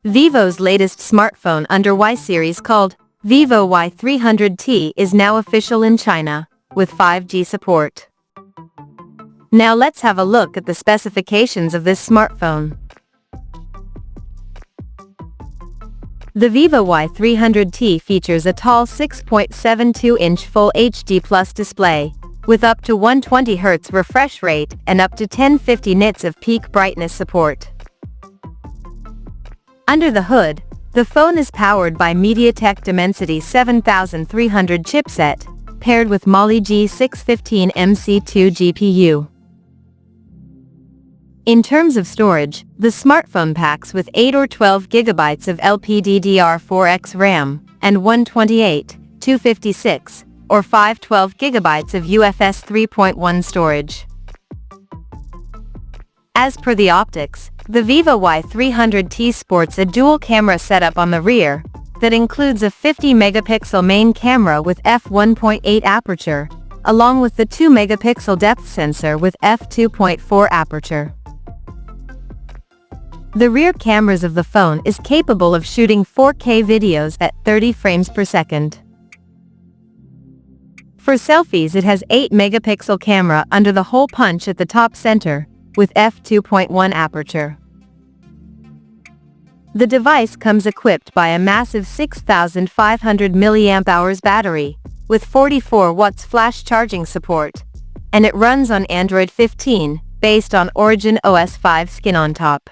Vivo's latest smartphone under Y series called Vivo Y300t is now official in China, with 5G support. Now let's have a look at the specifications of this smartphone. The Vivo Y300t features a tall 6.72-inch Full HD Plus display, with up to 120Hz refresh rate and up to 1050 nits of peak brightness support. Under the hood, the phone is powered by MediaTek Dimensity 7300 chipset, paired with Mali G615 MC2 GPU. In terms of storage, the smartphone packs with 8 or 12 GB of LPDDR4X RAM, and 128, 256, or 512 GB of UFS 3.1 storage. As per the optics, the Vivo Y300t sports a dual-camera setup on the rear, that includes a 50-megapixel main camera with f1.8 aperture, along with the 2-megapixel depth sensor with f2.4 aperture. The rear cameras of the phone is capable of shooting 4K videos at 30 frames per second. For selfies, it has 8-megapixel camera under the hole punch at the top center, with f2.1 aperture. The device comes equipped by a massive 6500 mAh battery, with 44 watts flash charging support, and it runs on Android 15, based on Origin OS 5 skin on top.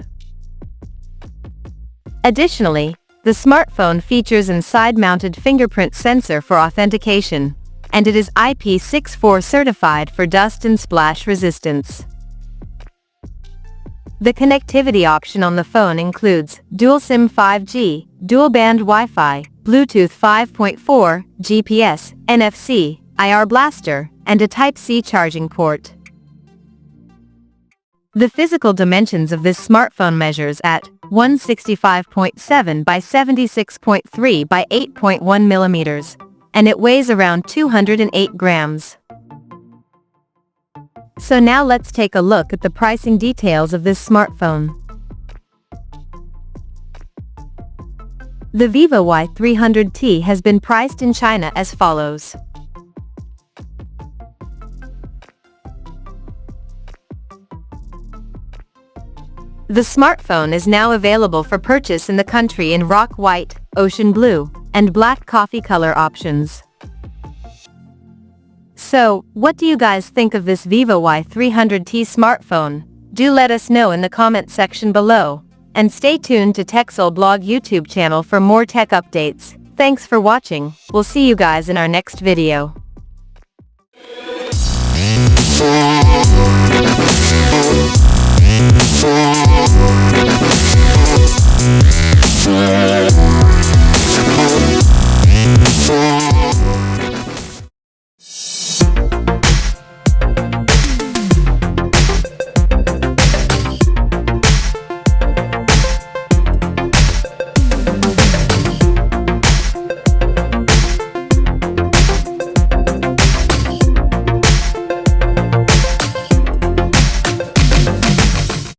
Additionally, the smartphone features a side-mounted fingerprint sensor for authentication, and it is IP64 certified for dust and splash resistance. The connectivity option on the phone includes dual SIM 5G, dual-band Wi-Fi, Bluetooth 5.4, GPS, NFC, IR blaster, and a Type-C charging port. The physical dimensions of this smartphone measures at 165.7 by 76.3 by 8.1 millimeters, and it weighs around 208 grams. So now let's take a look at the pricing details of this smartphone. The Vivo Y300t has been priced in China as follows. The smartphone is now available for purchase in the country in rock white, ocean blue, and black coffee color options. So, what do you guys think of this Vivo Y300t smartphone? Do let us know in the comment section below, and stay tuned to TechSole Blog YouTube channel for more tech updates. Thanks for watching, we'll see you guys in our next video.